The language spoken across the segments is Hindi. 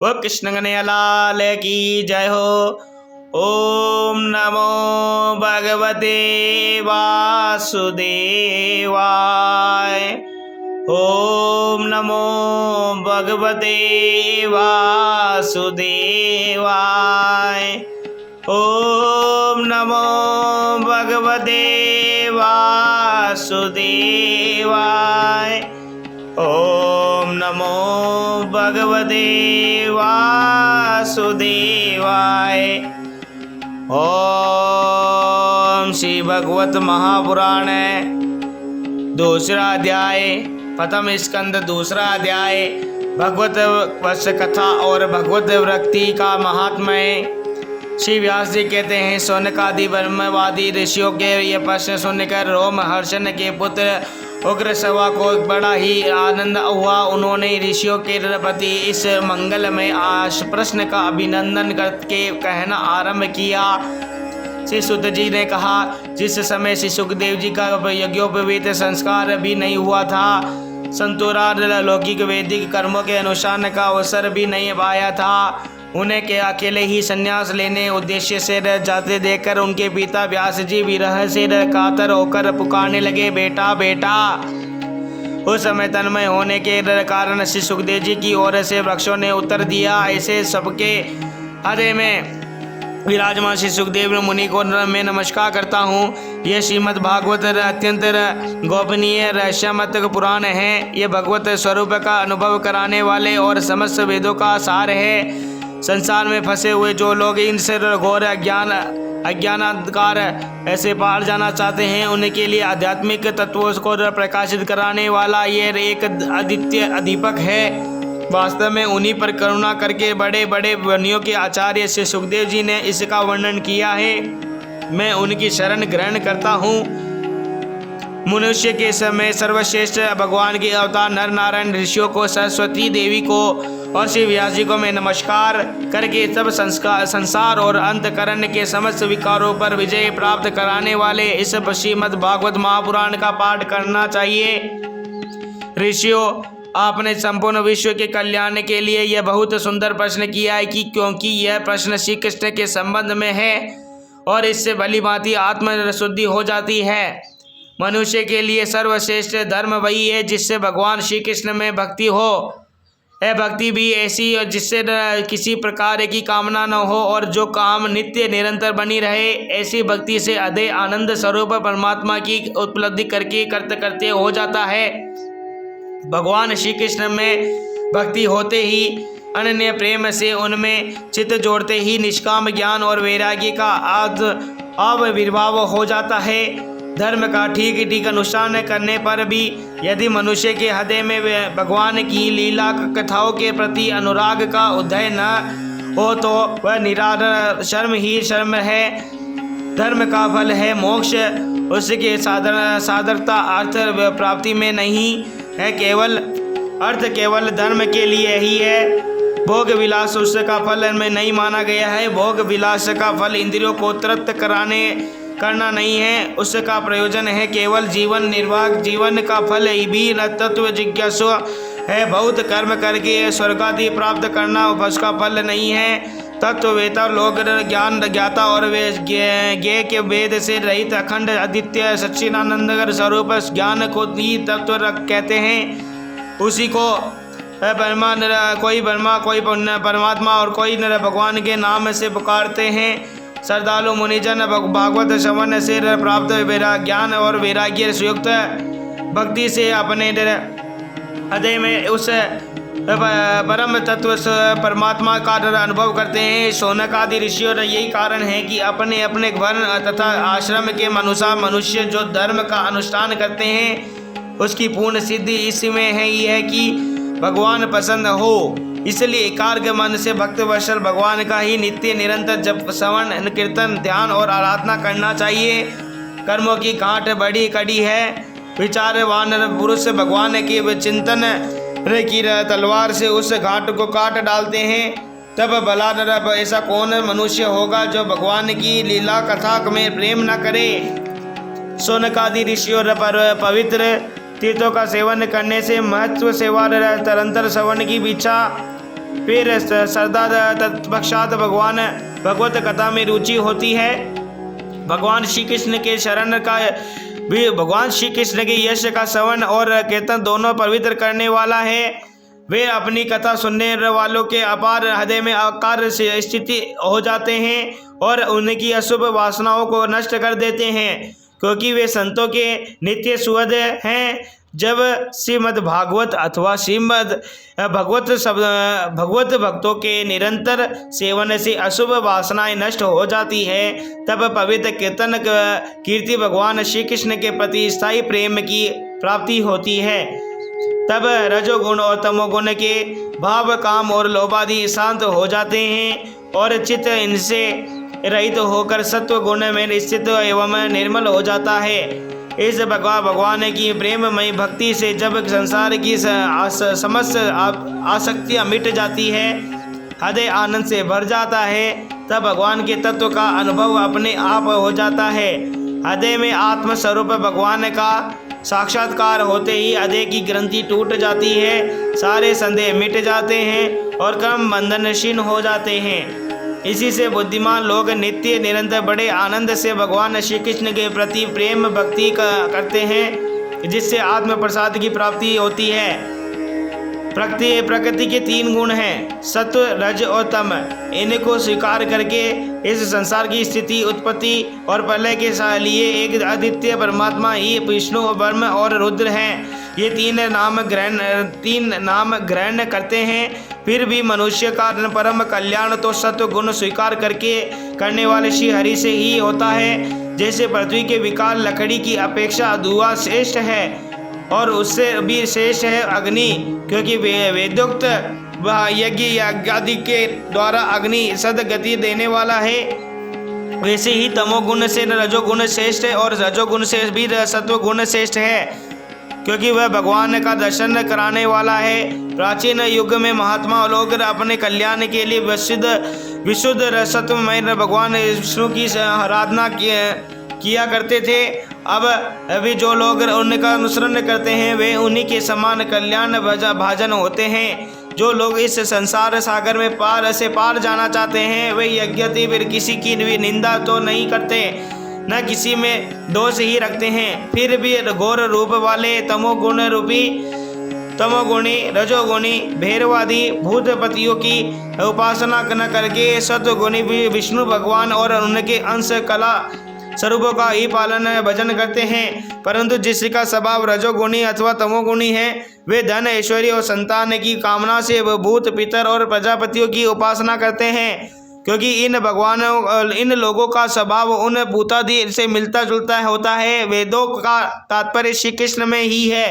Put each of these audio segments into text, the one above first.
वो कृष्ण कन्हैया लाल की जय हो। ओम नमो भगवते वासुदेवाय। ओम नमो भगवते वासुदेवाय। ओम नमो भगवते वासुदेवाय। ओम नमो भगवते वासुदेवाय। ओम श्री भगवत महापुराण दूसरा अध्याय, प्रथम स्कंद दूसरा अध्याय, भगवत वत्स कथा और भगवत वृत्ति का महात्म्य। श्री व्यास जी कहते हैं, शौनकादि ब्रह्मवादी ऋषियों के ये प्रश्न सुनकर रोमहर्षण के पुत्र उग्रश्रवा को बड़ा ही आनंद हुआ। उन्होंने ऋषियों के प्रति इस मंगलमय प्रश्न का अभिनंदन करके कहना आरंभ किया। श्री सुत जी ने कहा, जिस समय श्री सुखदेव जी का यज्ञोपवीत संस्कार भी नहीं हुआ था, संतोरा लौकिक वैदिक कर्मों के अनुष्ठान का अवसर भी नहीं पाया था, उन्हें के अकेले ही संन्यास लेने उद्देश्य से जाते देखकर उनके पिता व्यास जी विरह से कातर होकर पुकारने लगे, बेटा बेटा। उस समय तन्मय होने के कारण श्री सुखदेव जी की ओर से वृक्षों ने उत्तर दिया, ऐसे सबके हृदय में विराजमान श्री सुखदेव मुनि को मैं नमस्कार करता हूँ। यह श्रीमद् भागवत अत्यंत गोपनीय रहस्यमय पुराण है। ये भगवत स्वरूप का अनुभव कराने वाले और समस्त वेदों का सार है। संसार में फंसे हुए जो लोग इनसे घोर अज्ञानाधिकार ऐसे पार जाना चाहते हैं, उनके लिए आध्यात्मिक तत्वों को प्रकाशित कराने वाला ये एक अद्वितीय अधिपक है। वास्तव में उन्हीं पर करुणा करके बड़े बड़े मुनियों के आचार्य श्री सुखदेव जी ने इसका वर्णन किया है। मैं उनकी शरण ग्रहण करता हूँ। मनुष्य के समय सर्वश्रेष्ठ भगवान के अवतार नर नारायण ऋषियों को, सरस्वती देवी को और श्री व्यास जी को मैं नमस्कार करके सब संसार और अंतकरण के समस्त विकारों पर विजय प्राप्त कराने वाले इस श्रीमद् भागवत महापुराण का पाठ करना चाहिए। ऋषियों, आपने संपूर्ण विश्व के कल्याण के लिए यह बहुत सुंदर प्रश्न किया है कि क्योंकि यह प्रश्न श्री कृष्ण के संबंध में है और इससे भली भांति आत्म शुद्धि हो जाती है। मनुष्य के लिए सर्वश्रेष्ठ धर्म वही है जिससे भगवान श्री कृष्ण में भक्ति हो। यह भक्ति भी ऐसी जिससे किसी प्रकार की कामना न हो और जो काम नित्य निरंतर बनी रहे। ऐसी भक्ति से अदय आनंद स्वरूप परमात्मा की उपलब्धि करके करते करते हो जाता है। भगवान श्री कृष्ण में भक्ति होते ही अनन्य प्रेम से उनमें चित्त जोड़ते ही निष्काम ज्ञान और वैराग्य का आविर्भाव हो जाता है। धर्म का ठीक ठीक अनुष्ठान करने पर भी यदि मनुष्य के हृदय में भगवान की लीला कथाओं के प्रति अनुराग का उदय न हो तो वह निराधार शर्म ही शर्म है। धर्म का फल है मोक्ष, उसके साधरता अर्थ प्राप्ति में नहीं है। केवल धर्म के लिए ही है। भोग विलास उसका फल में नहीं माना गया है। भोग विलास का फल इंद्रियों को तृप्त करना नहीं है, उसका प्रयोजन है केवल जीवन निर्वाह। जीवन का फल भी तत्व जिज्ञासु है। बहुत कर्म करके स्वर्ग आदि प्राप्त करना उसका फल नहीं है। तत्ववेता लोग ज्ञान ज्ञाता और ज्ञेय के वेद से रहित अखंड अद्वितीय सच्चिदानंद स्वरूप ज्ञान को ही तत्व कहते हैं। उसी को कोई ब्रह्मा, कोई परमात्मा और कोई नर भगवान के नाम से पुकारते हैं। श्रद्धालु मुनिजन भागवत श्रवण से प्राप्त ज्ञान और वैराग्य युक्त भक्ति से अपने हृदय में उस परम तत्व परमात्मा का अनुभव करते हैं। शौनक आदि ऋषियों यही कारण है कि अपने अपने वर्ण तथा आश्रम के अनुसार मनुष्य जो धर्म का अनुष्ठान करते हैं उसकी पूर्ण सिद्धि इसमें है ही है कि भगवान पसंद हो। इसलिए एकाग्र मन से भक्त वत्सल भगवान का ही नित्य निरंतर जप श्रवण कीर्तन ध्यान और आराधना करना चाहिए। कर्मों की गांठ बड़ी कड़ी है। विचारवान पुरुष भगवान के चिंतन की तलवार से उस घाट को काट डालते हैं। तब भला नर ऐसा कौन मनुष्य होगा जो भगवान की लीला कथा में प्रेम न करे। शौनकादि ऋषियों पर पवित्र तीर्थों का सेवन करने से महत्व सेवा निरंतर श्रवण की इच्छा फिर श्रद्धा तत्पश्चात भगवान भगवत कथा में रुचि होती है। भगवान श्री कृष्ण के शरण का भी भगवान श्री कृष्ण के यश का श्रवण और कीर्तन दोनों पवित्र करने वाला है। वे अपनी कथा सुनने वालों के अपार हृदय में आकार से स्थिति हो जाते हैं और उनकी अशुभ वासनाओं को नष्ट कर देते हैं, क्योंकि वे संतों के नित्य सुहृद हैं। जब श्रीमद् भागवत अथवा श्रीमद् भगवत भक्तों के निरंतर सेवन से अशुभ वासनाएं नष्ट हो जाती है, तब पवित्र कीर्तन कीर्ति भगवान श्री कृष्ण के प्रति स्थायी प्रेम की प्राप्ति होती है। तब रजोगुण और तमोगुण के भाव, काम और लोभादि शांत हो जाते हैं और चित्त इनसे रहित होकर सत्व गुण में स्थित एवं निर्मल हो जाता है। इस भगवान की प्रेममयी भक्ति से जब संसार की समस्त आसक्तियाँ मिट जाती है, हृदय आनंद से भर जाता है, तब भगवान के तत्व का अनुभव अपने आप हो जाता है। हृदय में आत्मस्वरूप भगवान का साक्षात्कार होते ही हृदय की ग्रंथि टूट जाती है, सारे संदेह मिट जाते हैं और कर्म बंधन क्षीण हो जाते हैं। इसी से बुद्धिमान लोग नित्य निरंतर बड़े आनंद से भगवान श्री कृष्ण के प्रति प्रेम भक्ति करते हैं, जिससे आत्म प्रसाद की प्राप्ति होती है। प्रकृति के 3 गुण हैं, सत्व, रज और तम। इनको स्वीकार करके इस संसार की स्थिति, उत्पत्ति और प्रलय के लिए एक अद्वितीय परमात्मा ही विष्णु, ब्रह्म और रुद्र हैं। ये 3 नाम ग्रहण करते हैं। फिर भी मनुष्य का परम कल्याण तो सत्व गुण स्वीकार करके करने वाले श्री हरि से ही होता है। जैसे पृथ्वी के विकाल लकड़ी की अपेक्षा धुआं श्रेष्ठ है और उससे भी श्रेष्ठ है अग्नि, क्योंकि वेदोक्त यज्ञ आदि के द्वारा अग्नि सदगति देने वाला है। वैसे ही तमोगुण से रजोगुण श्रेष्ठ है और रजोगुण से भी सत्वगुण श्रेष्ठ है, क्योंकि वह भगवान का दर्शन कराने वाला है। प्राचीन युग में महात्मा लोग अपने कल्याण के लिए विशुद्ध सत्वमय भगवान विष्णु की आराधना किया करते थे। अब अभी जो लोग उनका अनुसरण करते हैं वे उन्हीं के समान कल्याण भाजन होते हैं। जो लोग इस संसार सागर में पार जाना चाहते हैं वे यज्ञति फिर किसी की भी निंदा तो नहीं करते, न किसी में दोष ही रखते हैं। फिर भी घोर रूप वाले तमोगुणी, रजोगुणी, भैरवादी भूतपतियों की उपासना न करके सत्वगुणी विष्णु भगवान और उनके अंश कला स्वरूपों का ही पालन भजन करते हैं। परंतु जिसका स्वभाव रजोगुणी अथवा तमोगुणी है वे धन, ऐश्वर्य और संतान की कामना से भूत, पितर और प्रजापतियों की उपासना करते हैं, क्योंकि इन लोगों का स्वभाव उन भूतादि से मिलता जुलता होता है। वेदों का तात्पर्य श्री कृष्ण में ही है,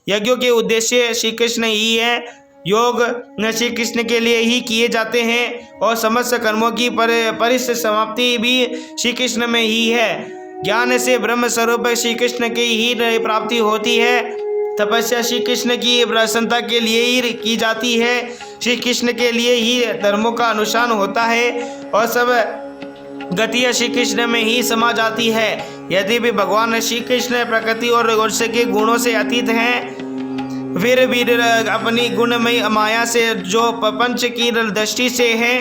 यज्ञों के उद्देश्य श्री कृष्ण ही है, योग श्री कृष्ण के लिए ही किए जाते हैं और समस्त कर्मों की परिसमाप्ति भी श्री कृष्ण में ही है। ज्ञान से ब्रह्म स्वरूप श्री कृष्ण की ही प्राप्ति होती है। तपस्या श्री कृष्ण की प्रसन्नता के लिए ही की जाती है। श्री कृष्ण के लिए ही धर्मों का अनुष्ठान होता है और सब गतियाँ श्री कृष्ण में ही समा जाती है। यदि भी भगवान श्री कृष्ण प्रकृति और गुण के गुणों से अतीत हैं, फिर भी अपनी गुणमयी माया से जो प्रपंच की दृष्टि से है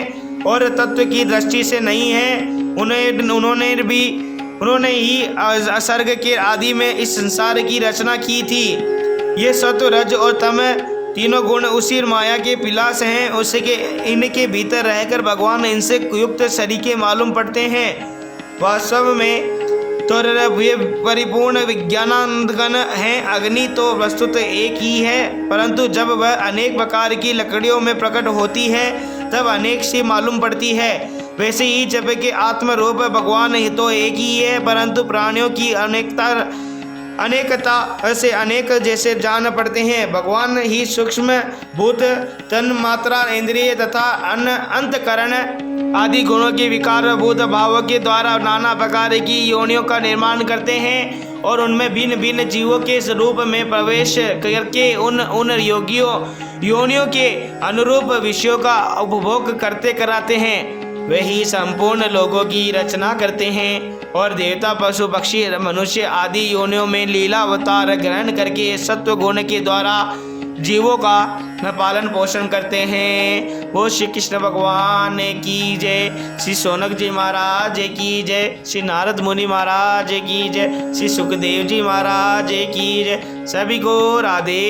और तत्व की दृष्टि से नहीं है, उन्होंने ही सर्ग के आदि में इस संसार की रचना की थी। ये सत्व, रज और तम 3 गुण उसी माया के पिलास हैं। उसके इनके भीतर रहकर भगवान इनसे युक्त सरीके मालूम पड़ते हैं। वास्तव में तो वे परिपूर्ण विज्ञानांगन हैं। अग्नि तो वस्तुतः एक ही है, परंतु जब वह अनेक प्रकार की लकड़ियों में प्रकट होती है तब अनेक सी मालूम पड़ती है। वैसे ही जब के आत्म रूप भगवान ही तो एक ही है, परंतु प्राणियों की अनेकता से अनेक जैसे जान पड़ते हैं। भगवान ही सूक्ष्म भूत, तन मात्रा, इंद्रिय तथा अंतकरण आदि गुणों के विकार भूत भावों के द्वारा नाना प्रकार की योनियों का निर्माण करते हैं और उनमें भिन्न भिन्न जीवों के स्वरूप में प्रवेश करके उन योनियों के अनुरूप विषयों का उपभोग करते कराते हैं। वे ही संपूर्ण लोगों की रचना करते हैं और देवता, पशु, पक्षी, मनुष्य आदि योनियों में लीला अवतार ग्रहण करके सत्व गुण के द्वारा जीवों का पालन पोषण करते हैं। वो श्री कृष्ण भगवान की जय, श्री सोनक जी महाराज की जय, श्री नारद मुनि महाराज की जय, श्री सुखदेव जी महाराज की जय। सभी को राधे।